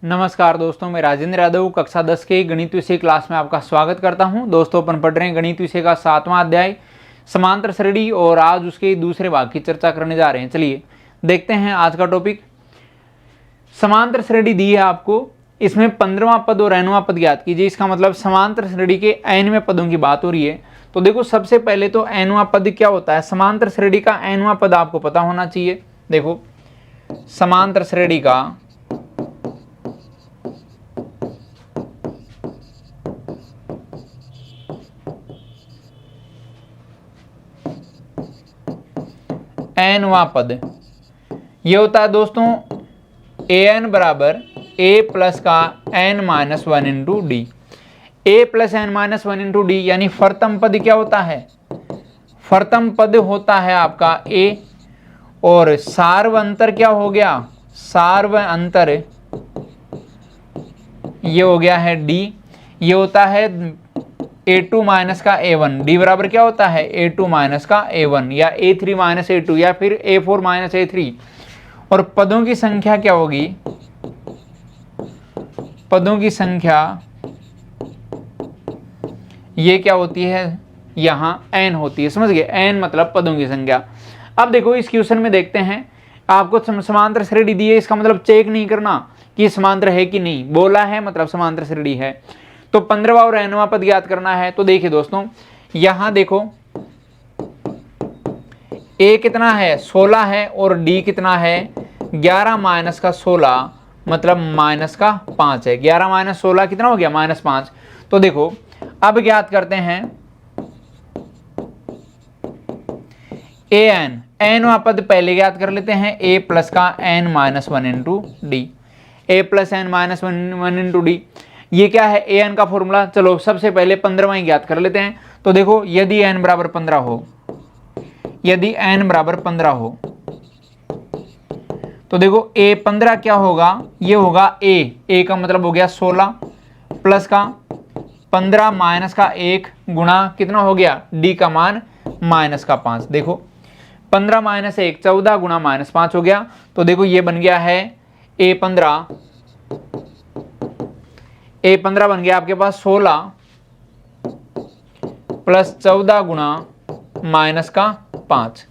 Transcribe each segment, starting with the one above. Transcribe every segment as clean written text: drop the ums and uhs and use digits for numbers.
नमस्कार दोस्तों, मैं राजेंद्र यादव कक्षा 10 के गणित विषय क्लास में आपका स्वागत करता हूं। दोस्तों, अपन पढ़ रहे हैं गणित विषय का 7वां अध्याय समांतर श्रेणी और आज उसके दूसरे भाग की चर्चा करने जा रहे हैं। चलिए देखते हैं आज का टॉपिक। समांतर श्रेणी दी है आपको, इसमें 15वां पद और nवां पद ज्ञात कीजिए। इसका मतलब समांतर श्रेणी के nवें पदों की बात हो रही है। तो देखो, सबसे पहले तो nवां पद क्या होता है। समांतर श्रेणी का nवां पद आपको पता होना चाहिए। देखो, समांतर श्रेणी का nवां पद ये होता है दोस्तों an बराबर a प्लस का n-1 into D. a plus n-1 into D यानी फर्तम पद क्या होता है। फर्तम पद होता है आपका a और सार्व अंतर क्या हो गया। सार्व अंतर ये हो गया है d। ये होता है a2 माइनस का a1। d बराबर क्या होता है a2 माइनस का a1 या a3 माइनस a2 या फिर a4 माइनस a3। और पदों की संख्या क्या होगी। पदों की संख्या ये क्या होती है, यहां n होती है। समझ गए, n मतलब पदों की संख्या। अब देखो, इस क्वेश्चन में देखते हैं, आपको समांतर श्रेणी दी है। इसका मतलब चेक नहीं करना कि समांतर है कि नहीं, बोला है मतलब समांतर श्रेणी है। तो 15वां और nवां पद ज्ञात करना है। तो देखिए दोस्तों, यहां देखो a कितना है 16 है और d कितना है 11 माइनस का 16 मतलब माइनस का 5 है। 11 माइनस 16 कितना हो गया -5। तो देखो, अब ज्ञात करते हैं an। nवां पद पहले ज्ञात कर लेते हैं, a प्लस का n-1 into D. a plus n-1 into D ये क्या है an का फॉर्मूला। चलो सबसे पहले 15वां ज्ञात कर लेते हैं। तो देखो, यदि n बराबर 15 हो, यदि n बराबर 15 हो तो देखो a 15 क्या होगा, ये होगा a का मतलब हो गया 16 प्लस का 15 माइनस का 1 गुणा कितना हो गया d का मान माइनस का 5। देखो 15 माइनस 1 14 गुणा -5 हो गया। तो देखो ये बन गया है a 15 बन गया आपके पास 16 प्लस 14 गुणा माइनस का 5।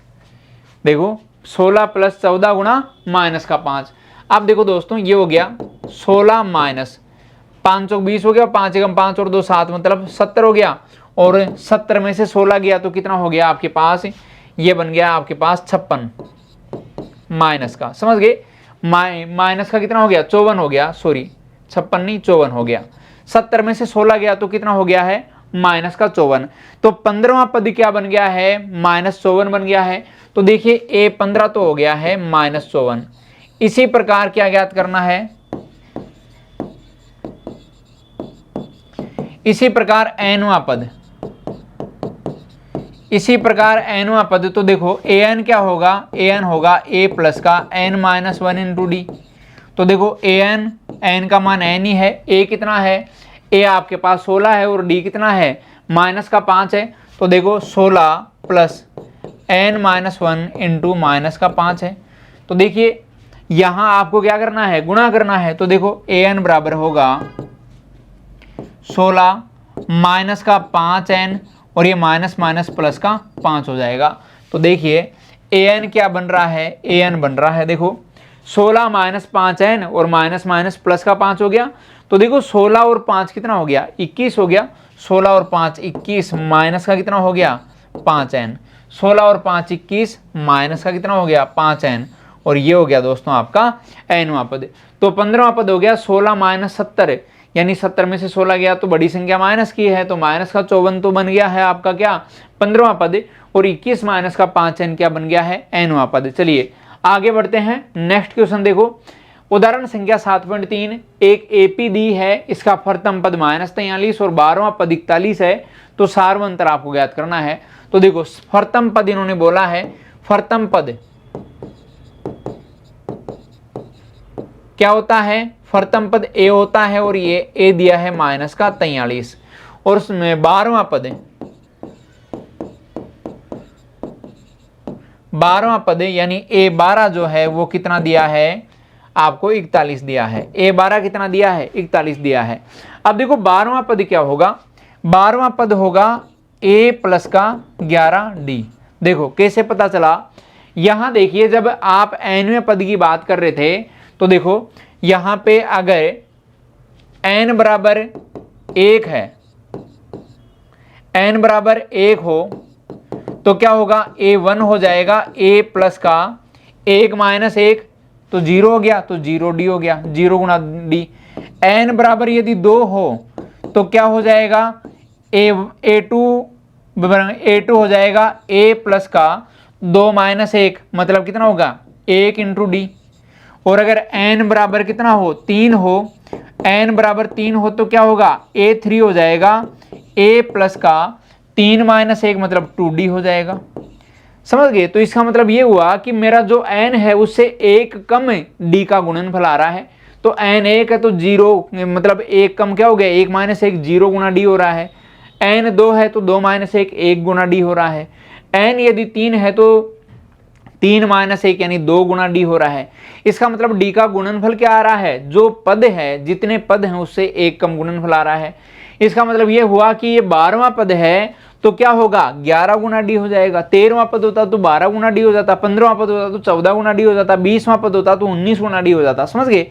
देखो 16 प्लस 14 गुणा माइनस का 5। अब देखो दोस्तों, ये हो गया 16 माइनस 5 चौक 20 हो गया, 5 एकम 5 और 2 7 मतलब 70 हो गया। और 70 में से 16 गया तो कितना हो गया आपके पास, ये बन गया आपके पास 56 माइनस का। समझ गए, माइनस का कितना हो गया 54 हो गया, सॉरी 56 नहीं 54 हो गया। 70 में से 16 गया तो कितना हो गया है माइनस का 54। तो 15वां पद क्या बन गया है -54 बन गया है। तो देखिए a 15 तो हो गया है -54। इसी प्रकार क्या ज्ञात करना है, इसी प्रकार nवां पद, इसी प्रकार nवां पद। तो देखो an क्या होगा, an होगा a प्लस का n-1 इंटू डी। तो देखो n का मान n ही है, a कितना है, a आपके पास 16 है और d कितना है माइनस का 5 है। तो देखो 16 प्लस n-1 इंटू माइनस का 5 है। तो देखिए यहां आपको क्या करना है, गुणा करना है। तो देखो an बराबर होगा 16 माइनस का 5n और ये माइनस माइनस प्लस का 5 हो जाएगा। तो देखिए an क्या बन रहा है, an बन रहा है देखो 16 माइनस 5n और माइनस माइनस प्लस का 5 हो गया। तो देखो 16 और 5 कितना हो गया 21 हो गया। 16 और 5 21 माइनस का कितना हो गया 5n। 16 और 5 21 माइनस का कितना हो गया 5n और ये हो गया दोस्तों आपका nवां पद। तो 15वां पद हो गया 16 माइनस 70 यानी 70 में से 16 गया तो बड़ी संख्या माइनस की है, तो माइनस का 54 तो बन गया है आपका क्या 15वां पद। और 21 माइनस का 5n क्या बन गया है nवां पद। चलिए आगे बढ़ते हैं। नेक्स्ट क्वेश्चन देखो, उदाहरण संख्या 7.3 एक एपी दी है, इसका फर्तम पद -43 और 12वां पद 41 है। तो सार्व अंतर आपको ज्ञात करना है। तो देखो फर्तम पद इन्होंने बोला है, फर्तम पद क्या होता है, फर्तम पद a होता है और ये a दिया है माइनस का 43 और उसमें 12वां पद 12वां पद यानी a12 जो है वो कितना दिया है आपको 41 दिया है, A12 कितना दिया है 41 दिया है। अब देखो 12वां पद क्या होगा, 12वां पद होगा A प्लस का 11D। देखो कैसे पता चला, यहां देखिए जब आप nवें पद की बात कर रहे थे तो देखो यहां पे अगर n बराबर 1 है, n बराबर 1 हो तो क्या होगा, A1 हो जाएगा A प्लस का 1 माइनस 1 तो 0 हो गया, तो 0D हो गया, 0 गुना डी। n बराबर यदि 2 हो तो क्या हो जाएगा, A2 हो जाएगा A प्लस का 2 माइनस 1 मतलब कितना होगा 1 इंटू डी। और अगर n बराबर कितना हो 3 हो, n बराबर 3 हो तो क्या होगा A3 हो जाएगा A प्लस का 3 माइनस 1 मतलब 2D हो जाएगा। समझ गए। तो इसका मतलब ये हुआ कि मेरा जो n है उससे एक कम d का गुणनफल आ रहा है। तो n 1 है तो 0 मतलब एक कम क्या हो गया 1 माइनस 1 0 गुना d हो रहा है। n 2 है तो 2 माइनस 1 1 गुना d हो रहा है। n यदि 3 है तो 3 माइनस 1 यानी 2 गुना डी हो रहा है। इसका मतलब डी का गुणनफल क्या आ रहा है, जो पद है जितने पद हैं उससे एक कम गुणनफल आ रहा है। इसका मतलब ये हुआ कि ये 12वां पद है तो क्या होगा 11 गुना डी हो जाएगा। 13वां पद होता तो 12 गुना डी हो जाता, 15वां पद होता तो 14 गुना डी हो जाता, 20वां पद होता तो 19 गुना डी हो जाता। समझ गए।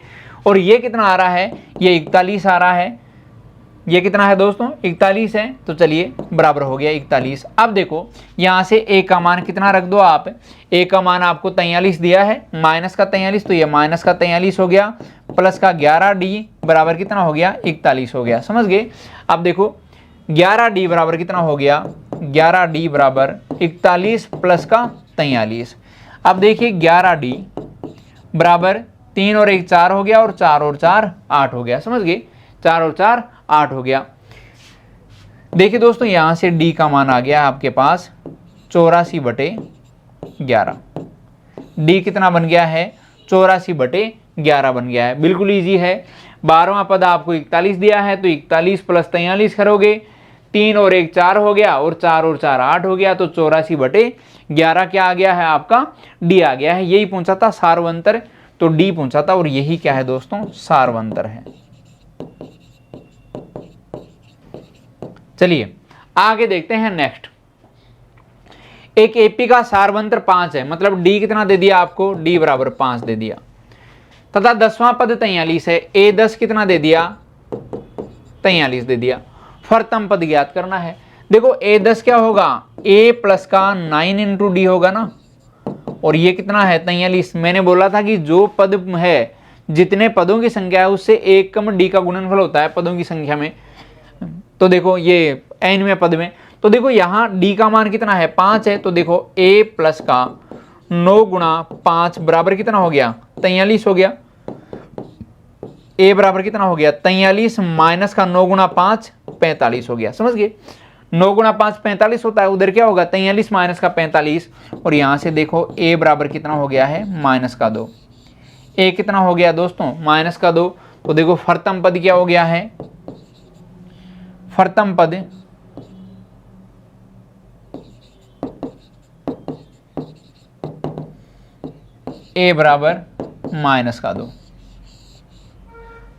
और ये कितना आ रहा है, ये 41 आ रहा है। ये कितना है दोस्तों 41 है। तो चलिए बराबर हो गया 41। अब देखो यहाँ से a का मान कितना रख दो आप, a का मान आपको 43 दिया है, माइनस का 43 तो ये माइनस का 43 हो गया, प्लस का 11d बराबर कितना हो गया 41 हो गया। समझ गए। अब देखो 11d बराबर कितना हो गया, 11d बराबर 41 प्लस का 43। अब देखिए 11d बराबर 3 और 1 4 हो गया और 4 और 4 8 हो गया। समझ गए। 4 और 4 8 हो गया। देखिए दोस्तों यहां से d का मान आ गया आपके पास 84/11। d कितना बन गया है 84/11 बन गया है। बिल्कुल इजी है। 12वां पद आपको 41 दिया है तो 41 प्लस 43 करोगे, 3 और 1 4 हो गया और 4 और 4 8 हो गया, तो 84/11 क्या आ गया है आपका d आ गया है। यही पूछा था सार्वंतर, तो d पूछा था और यही क्या है दोस्तों सार्वंतर है। चलिए आगे देखते हैं नेक्स्ट। एक एपी का सार्वंतर 5 है, मतलब d कितना दे दिया आपको, d बराबर 5 दे दिया, तथा 10वां पद 43 है, A10 कितना दे दिया 43 दे दिया। फर्तम पद ज्ञात करना है। देखो A10 क्या होगा A प्लस का 9 इंटू डी होगा ना, और ये कितना है 43। मैंने बोला था कि जो पद है जितने पदों की संख्या है उससे एक कम d का गुणनफल होता है पदों की संख्या में। तो देखो ये nवें पद में, तो देखो यहाँ d का मान कितना है 5 है, तो देखो a प्लस का 9 गुणा 5 बराबर कितना हो गया 43 हो गया। a बराबर कितना हो गया 43 माइनस का 9 गुणा 5 45 हो गया। समझ गए। 9 गुणा 5 45 होता है, उधर क्या होगा 43 माइनस का 45, और यहां से देखो a बराबर कितना हो गया है माइनस का 2। a कितना हो गया दोस्तों माइनस का 2। तो देखो फर्तम पद क्या हो गया है, फर्तम पद a बराबर माइनस का 2।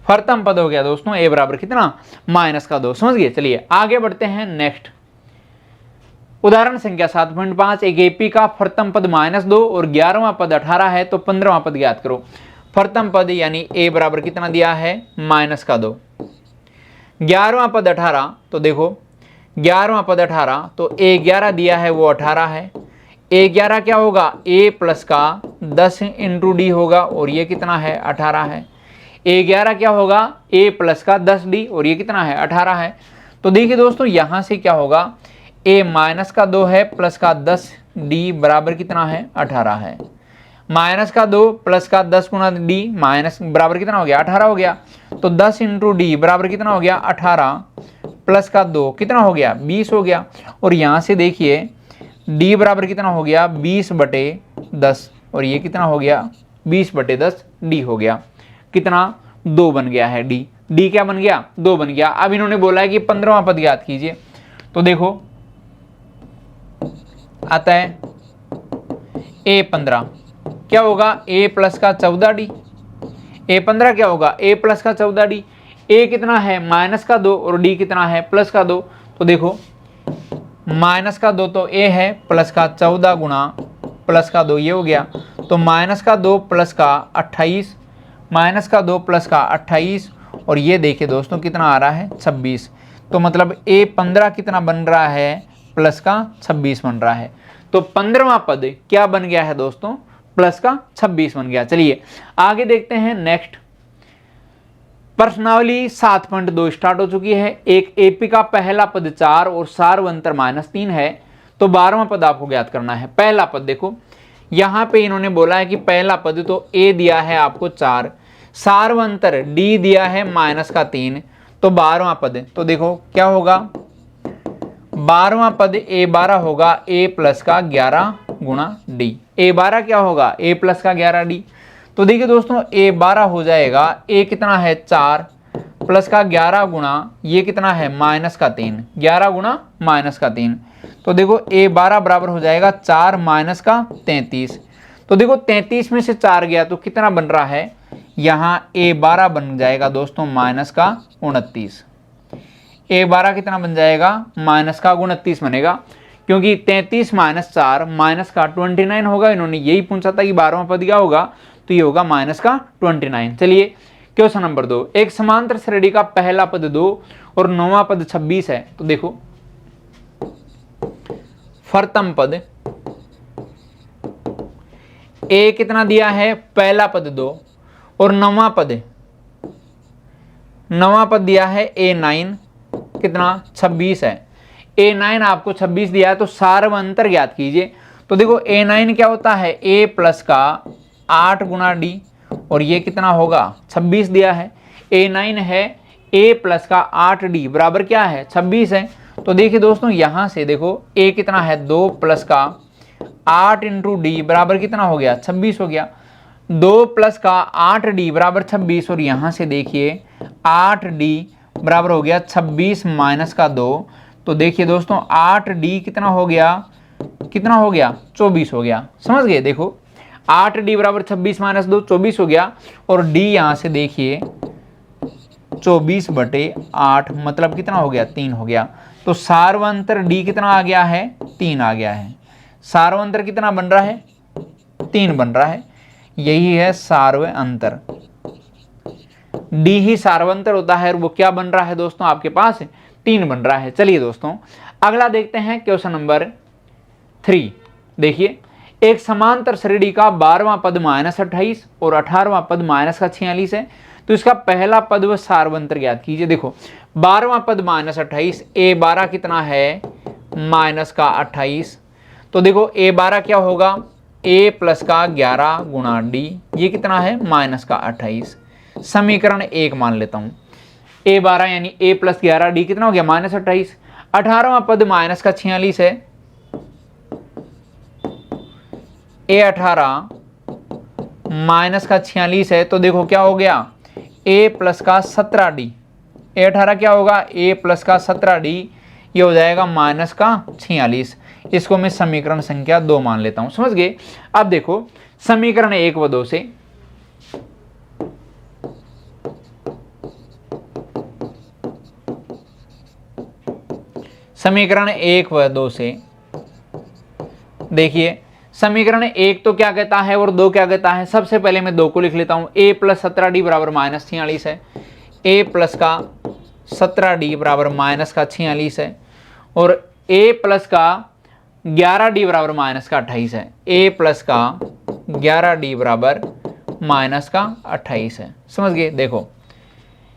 फर्तम पद हो गया दोस्तों a बराबर कितना माइनस का 2। समझ गए। चलिए आगे बढ़ते हैं नेक्स्ट। उदाहरण संख्या 7.5। एक एपी का फर्तम पद -2 और 11वां पद 18 है, तो 15वां पद ज्ञात करो। फर्तम पद यानी a बराबर कितना दिया है माइनस का 2, 11वां पद 18, तो देखो 11वां पद 18 तो a11 दिया है वो 18 है। a11 क्या होगा a प्लस का 10 इंटू डी होगा, और ये कितना है 18 है। a11 क्या होगा a प्लस का 10d, और ये कितना है 18 है। तो देखिए दोस्तों यहां से क्या होगा a माइनस का 2 है प्लस का 10d बराबर कितना है 18 है। माइनस का 2 प्लस का 10 गुना डी माइनस बराबर कितना हो गया 18 हो गया। तो 10 इंटू डी बराबर कितना हो गया 18 प्लस का 2 कितना हो गया 20 हो गया। और यहाँ से देखिए d बराबर कितना हो गया 20/10, और ये कितना हो गया 20/10 d हो गया। कितना 2 बन गया है d क्या बन गया 2 बन गया। अब इन्होंने बोला है कि 15वां पद ज्ञात कीजिए, तो देखो आता है a15 क्या होगा a प्लस का 14d, A15 क्या होगा, A प्लस का 14D। A कितना है माइनस का 2 और D कितना है प्लस का 2। तो देखो माइनस का 2 तो A है, प्लस का 14 गुणा प्लस का 2 ये हो गया। तो माइनस का 2 प्लस का 28, माइनस का 2 प्लस का 28 और ये देखिए दोस्तों कितना आ रहा है 26। तो मतलब A15 कितना बन रहा है प्लस का 26 बन रहा है। तो 15वां पद क्या बन गया है दोस्तों, प्लस का 26 बन गया। चलिए आगे देखते हैं नेक्स्ट। प्रश्नावली 7.2 स्टार्ट हो चुकी है। एक एपी का पहला पद 4 और सार्वंतर -3 है, तो 12वां पद आपको ज्ञात करना है। पहला पद देखो यहां पे इन्होंने बोला है कि पहला पद तो ए दिया है आपको 4, सार्वंतर डी दिया है -3, तो 12वां पद तो देखो क्या होगा, 12वां पद A12 होगा A प्लस का 11 गुणा डी। A12 क्या होगा A प्लस का 11D। तो देखिए दोस्तों A12 हो जाएगा A कितना है 4 प्लस का 11 गुणा ये कितना है -3, 11 गुणा -3। तो देखो A12 बराबर हो जाएगा 4 माइनस का 33। तो देखो 33 में से 4 गया तो कितना बन रहा है, यहाँ A12 बन जाएगा दोस्तों -29। A12 कितना बन जाएगा -29 बनेगा, क्योंकि 33 माइनस 4 माइनस का 29 होगा। इन्होंने यही पूछा था कि 12वां पद क्या होगा, तो ये होगा -29। चलिए क्वेश्चन नंबर 2। एक समांतर श्रेणी का पहला पद 2 और 9वां पद 26 है। तो देखो प्रथम पद A कितना दिया है, पहला पद 2 और 9वां पद दिया है A9 कितना 26 है। A9 आपको 26 दिया है, तो सार्वंतर ज्ञात कीजिए। तो देखो A9 क्या होता है A प्लस का 8 गुणा D और ये कितना होगा 26 दिया है। A9 है A प्लस का 8D बराबर क्या है 26 है। तो देखिए दोस्तों यहां से देखो A कितना है 2 प्लस का 8 इंटू डी बराबर कितना हो गया 26 हो गया। 2 प्लस का 8D बराबर 26 और यहां से देखिए 8D बराबर हो गया 26 माइनस का 2। तो देखिए दोस्तों 8D कितना हो गया 24 हो गया। समझ गए, देखो 8D बराबर 26 माइनस 2 24 हो गया। और D यहां से देखिए 24/8 मतलब कितना हो गया 3 हो गया। तो सार्वंतर D कितना आ गया है 3 आ गया है। सार्वंतर कितना बन रहा है 3 बन रहा है, यही है सार्वंतर। D ही सार्वंतर होता है और वो क्या बन रहा है दोस्तों आपके पास 3 बन रहा है। चलिए दोस्तों अगला देखते हैं क्वेश्चन नंबर 3। देखिए एक समांतर श्रेणी का 12वां पद -28 और 18वां पद -46 है, तो इसका पहला पद व सार्वंतर ज्ञात कीजिए। देखो 12वां पद -28, A12 कितना है -28। तो देखो A12 क्या होगा A प्लस का 11 गुणा D, ये कितना है -28। समीकरण 1 मान लेता हूं। A12 यानी A प्लस 11 D कितना हो गया -28। 18वां पद -46 है, A18 -46 है। तो देखो क्या हो गया A प्लस का 17D। A18 क्या होगा A प्लस का 17D, ये हो जाएगा -46। इसको मैं समीकरण संख्या 2 मान लेता हूं। समझ गए। अब देखो समीकरण 1 व 2 से समीकरण 1 व 2 से देखिए समीकरण 1 तो क्या कहता है और 2 क्या कहता है। सबसे पहले मैं 2 को लिख लेता हूं। A प्लस 17D बराबर -46 है। A प्लस का 17D बराबर -46 है और A प्लस का 11D बराबर -28 है। A प्लस का 11D बराबर -28 है। समझ गए। देखो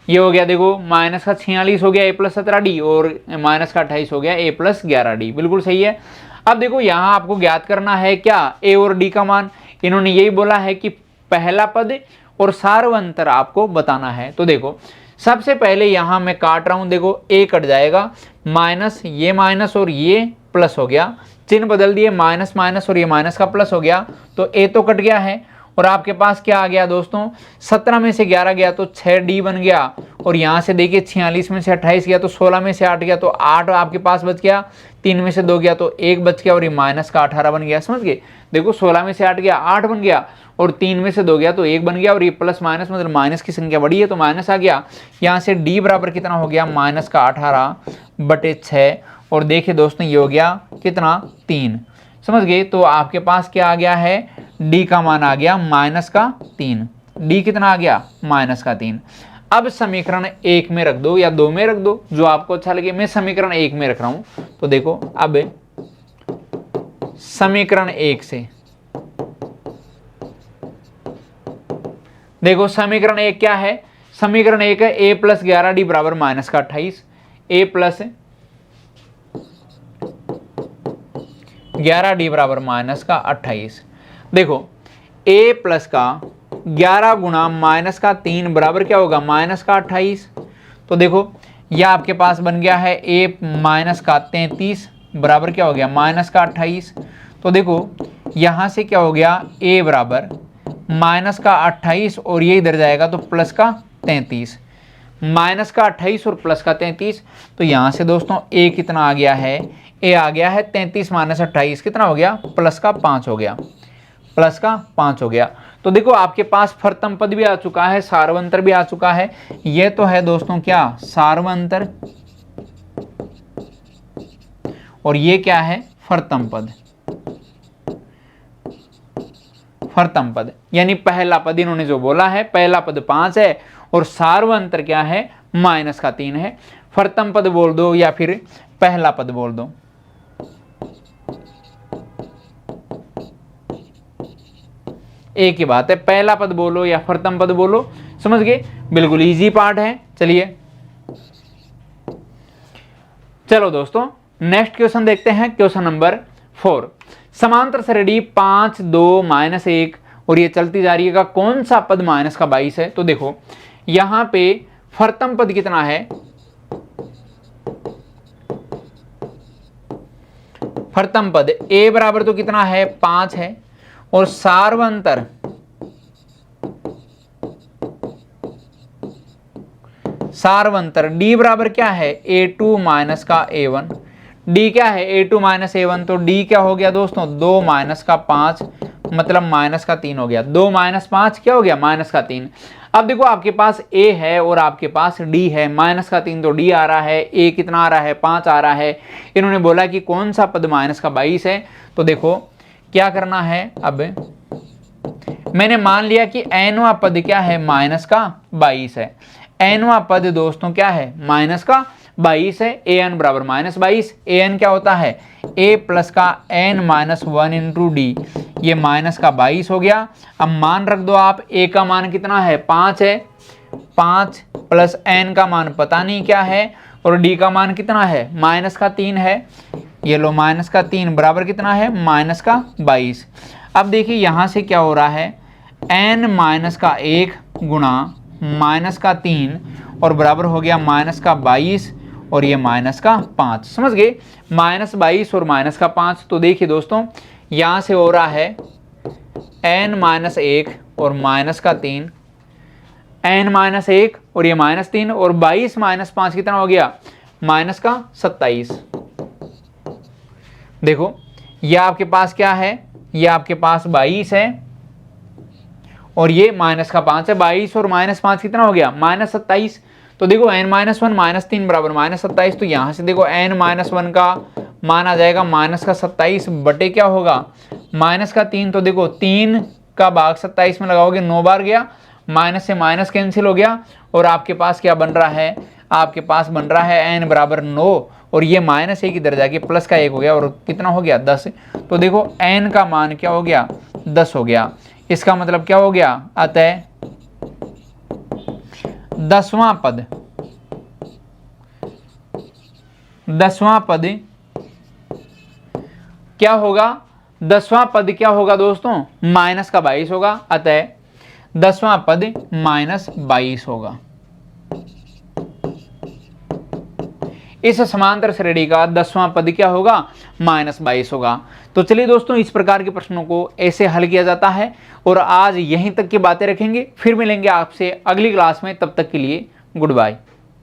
ये हो गया, देखो -46 हो गया A प्लस 17D और -28 हो गया A प्लस 11D। बिल्कुल सही है। अब देखो यहाँ आपको ज्ञात करना है क्या A और D का मान। इन्होंने यही बोला है कि पहला पद और सार्वंतर आपको बताना है। तो देखो सबसे पहले यहाँ मैं काट रहा हूँ, देखो A कट जाएगा, माइनस ये माइनस और ये प्लस हो गया, चिन्ह बदल दिए, माइनस माइनस और ये माइनस का प्लस हो गया। तो A तो कट गया है और आपके पास क्या आ गया दोस्तों 17 में से 11 गया तो 6D बन गया और यहाँ से देखिए 46 में से 28 गया तो 16 में से 8 गया तो 8 आपके पास बच गया, 3 में से 2 गया तो 1 बच गया और ये माइनस का 18 बन गया। समझ गए? देखो 16 में से 8 गया 8 बन गया और 3 में से 2 गया तो 1 बन गया और ये प्लस माइनस मतलब माइनस की संख्या बड़ी है तो माइनस आ गया। यहाँ से डी बराबर कितना हो गया, माइनस का 18/6 और देखिए दोस्तों ये हो गया कितना, 3। समझ गए? तो आपके पास क्या आ गया है, डी का मान आ गया माइनस का 3। डी कितना आ गया, माइनस का 3। अब समीकरण 1 में रख दो या 2 में रख दो, जो आपको अच्छा लगे। मैं समीकरण 1 में रख रहा हूं। तो देखो अब समीकरण 1 से देखो, समीकरण 1 क्या है, समीकरण 1 है a प्लस 11d बराबर माइनस का 28। a प्लस 11d बराबर माइनस का 28। देखो a प्लस का 11 गुणा माइनस का 3 बराबर क्या होगा, माइनस का 28। तो देखो यह आपके पास बन गया है a माइनस का 33 बराबर क्या हो गया, माइनस का 28। तो देखो यहां से क्या हो गया, a बराबर माइनस का 28 और ये इधर जाएगा तो प्लस का 33। माइनस का 28 और प्लस का 33। तो यहां से दोस्तों a कितना आ गया है, a आ गया है 33 माइनस 28 कितना हो गया, प्लस का 5 हो गया, प्लस का 5 हो गया। तो देखो आपके पास फर्तम पद भी आ चुका है, सार्वंतर भी आ चुका है। ये तो है दोस्तों क्या, सार्वंतर, और ये क्या है, फर्तम पद। फर्तम पद यानी पहला पद इन्होंने जो बोला है, पहला पद 5 है और सार्वंतर क्या है, माइनस का 3 है। फर्तम पद बोल दो या फिर पहला पद बोल दो, एक ही बात है, पहला पद बोलो या फर्तम पद बोलो। समझ गए? बिल्कुल इजी पार्ट है। चलिए चलो दोस्तों नेक्स्ट क्वेश्चन देखते हैं, क्वेश्चन नंबर 4। समांतर श्रेणी 5 2 -1 और ये चलती जा रही है, का कौन सा पद माइनस का 22 है। तो देखो यहां पे फर्तम पद कितना है, फर्तम पद a बराबर तो कितना है, 5 है और सार्वंतर d बराबर क्या है, a2 माइनस का a1। d क्या है, a2 माइनस a1, तो d क्या हो गया दोस्तों, 2 माइनस का 5 मतलब माइनस का 3 हो गया। 2 माइनस 5 क्या हो गया, माइनस का 3। अब देखो आपके पास a है और आपके पास d है, माइनस का 3 तो d आ रहा है, a कितना आ रहा है, 5 आ रहा है। इन्होंने बोला कि कौन सा पद माइनस का 22 है। तो देखो क्या करना है, अब मैंने मान लिया कि nवां पद क्या है, माइनस का 22 है। nवां पद दोस्तों क्या है, माइनस का 22 है। an बराबर -22, an क्या होता है, a प्लस का n माइनस 1 इंटू डी, ये माइनस का 22 हो गया। अब मान रख दो आप, a का मान कितना है, 5 है, 5 प्लस n का मान पता नहीं क्या है और d का मान कितना है, माइनस का 3 है। ये लो माइनस का 3 बराबर कितना है, माइनस का 22। अब देखिए यहां से क्या हो रहा है, n माइनस का 1 गुणा माइनस का 3 और बराबर हो गया माइनस का 22 और ये माइनस का 5। समझ गए, -22 और माइनस का 5। तो देखिए दोस्तों यहां से हो रहा है n माइनस 1 और माइनस का 3, n माइनस 1 और ये -3 और 22 माइनस 5 कितना हो गया, माइनस का 27। देखो ये आपके पास क्या है, ये आपके पास 22 है और ये माइनस का 5 है। 22 और -5 कितना हो गया, -27। तो देखो n-1 -3 बराबर -27। तो यहां से देखो n-1 का मान आ जाएगा माइनस का 27 बटे क्या होगा, माइनस का 3। तो देखो 3 का भाग 27 में लगाओगे 9 बार गया, माइनस से माइनस कैंसिल हो गया और आपके पास क्या बन रहा है, आपके पास बन रहा है n बराबर 9 और ये माइनस 1 इधर जाके प्लस का 1 हो गया और कितना हो गया, 10। तो देखो n का मान क्या हो गया, 10 हो गया। इसका मतलब क्या हो गया, अतः 10वां पद, 10वां पद क्या होगा, 10वां पद क्या होगा दोस्तों, माइनस का 22 होगा। अतः 10वां पद -22 होगा। इस समांतर श्रेणी का 10वां पद क्या होगा, -22 होगा। तो चलिए दोस्तों इस प्रकार के प्रश्नों को ऐसे हल किया जाता है और आज यहीं तक की बातें रखेंगे। फिर मिलेंगे आपसे अगली क्लास में, तब तक के लिए गुड बाय।